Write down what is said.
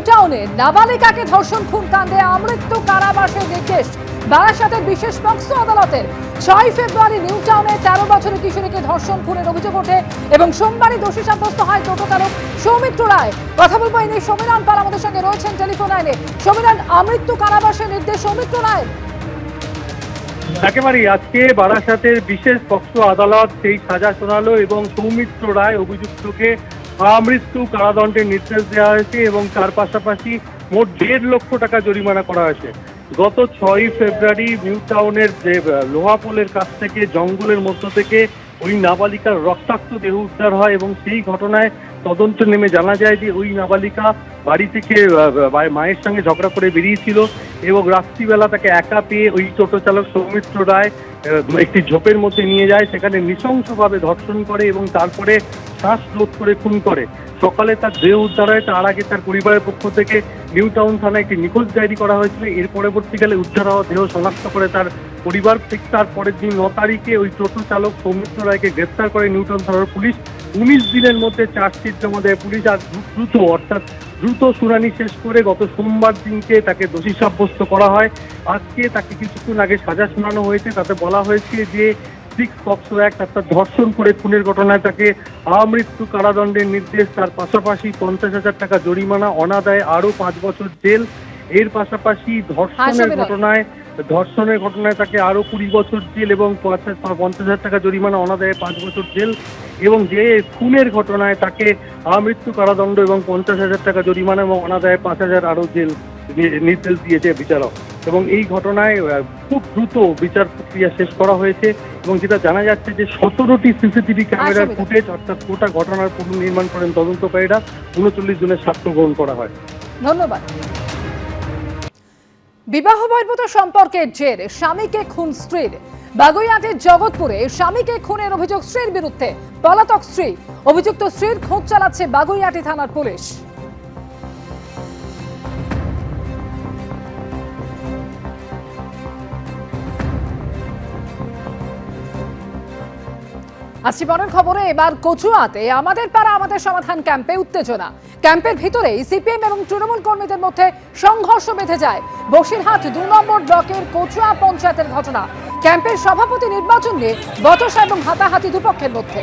টাউনে নাবালিকাকে ধর্ষণ খুন কাণ্ডে আমৃত্যু কারাবাসের নির্দেশ বারাসাতের বিশেষ পক্সো আদালতের। 6 ফেব্রুয়ারি নিউ টাউনে 13 বছরের কিশোরীকে ধর্ষণ খুনের অভিযোগ ওঠে এবং সোমবারই দোষী সাব্যস্ত হয় টোটো চালক সৌমিত্র রায়। কথা বলবো এই নিয়ে সমীরণ পাল আমাদের সঙ্গে রয়েছেন টেলিফোন লাইনে। সমীরণ, আমৃত্যু কারাবাসের নির্দেশ সৌমিত্র রায়। একেবারেই আজকে বারাসাতের বিশেষ পক্সো আদালত সেই সাজা শোনালো এবং সৌমিত্র রায় অভিযুক্তকে আমৃত্যু কারাদণ্ডের নির্দেশ দেওয়া হয়েছে এবং তার পাশাপাশি মোট 1.5 লক্ষ টাকা জরিমানা করা হয়েছে। গত 6 ফেব্রুয়ারি নিউ টাউনের যে লোহাপোলের কাছ থেকে জঙ্গলের মধ্য থেকে ওই নাবালিকার রক্তাক্ত দেহ উদ্ধার হয় এবং সেই ঘটনায় তদন্ত নেমে জানা যায় যে ওই নাবালিকা বাড়ি থেকে মায়ের সঙ্গে ঝগড়া করে বেরিয়েছিল এবং রাত্রিবেলা তাকে একা পেয়ে ওই টোটো চালক সৌমিত্র রায় একটি ঝোপের মধ্যে নিয়ে যায়, সেখানে নৃশংসভাবে ধর্ষণ করে এবং তারপরে শ্বাসরোধ করে খুন করে। সকালে তার দেহ উদ্ধার হয়। তার আগে তার পরিবারের পক্ষ থেকে নিউ টাউন থানায় একটি নিখোঁজ ডায়েরি করা হয়েছিল। এর পরবর্তীকালে উদ্ধার হওয়া দেহ শনাক্ত করে তার পরিবার। ঠিক তার পরের দিন 9 তারিখে ওই টোটো চালক সৌমিত্র রায়কে গ্রেফতার করে নিউ টাউন থানার পুলিশ। 19 দিনের মধ্যে চার্জশিট জমা দেয় পুলিশ। আর দ্রুত শুনানি শেষ করে গত সোমবার দিনকে তাকে দোষী সাব্যস্ত করা হয়। আজকে তাকে কিছুক্ষণ আগে সাজা শোনানো হয়েছে। তাতে বলা হয়েছে যে 6 পক্সো অ্যাক্ট অর্থাৎ ধর্ষণ করে খুনের ঘটনায় তাকে আমৃত্যু কারাদণ্ডের নির্দেশ, তার পাশাপাশি 50,000 টাকা জরিমানা, অনাদায়ে আরো 5 বছর জেল। এর পাশাপাশি ধর্ষণের ঘটনায় তাকে আরো 20 বছর জেল এবং 50,000 টাকা জরিমানা, অনাদায়ে 5 বছর জেল। এবং যে খুনের ঘটনায় তাকে আমৃত্যু কারাদণ্ড এবং 50,000 টাকা জরিমানা এবং অনাদায়ে 5,000 আরো জেল নির্দেশ দিয়েছে বিচারক। এবং এই ঘটনায় খুব দ্রুত বিচার প্রক্রিয়া শেষ করা হয়েছে এবং যেটা জানা যাচ্ছে যে 17টি সিসিটিভি ক্যামেরার ফুটেজ অর্থাৎ গোটা ঘটনার পুনর্নির্মাণ করেন তদন্তকারীরা। 39 জনের সাক্ষ্য গ্রহণ করা হয়। ধন্যবাদ। বিবাহ বহির্ভূত সম্পর্কের জের স্বামীকে খুন স্ত্রীর। বাগুইআটির জগৎপুরে স্বামীকে খুনের অভিযোগ স্ত্রীর বিরুদ্ধে। পলাতক স্ত্রী। অভিযুক্ত স্ত্রীর খোঁজ চালাচ্ছে বাগুইআটি থানার পুলিশ। আসছি পরের খবরে। এবার কচুয়াতে আমাদের পাড়া আমাদের সমাধান ক্যাম্পে উত্তেজনা। ক্যাম্পের ভিতরেই সিপিএম এবং তৃণমূল কর্মীদের মধ্যে সংঘর্ষ বেঁধে যায়। বসিরহাট 2 নম্বর ব্লকের কচুয়া পঞ্চায়েতের ঘটনা। ক্যাম্পের সভাপতি নির্বাচন নিয়ে বচসা এবং হাতাহাতি দুপক্ষের মধ্যে।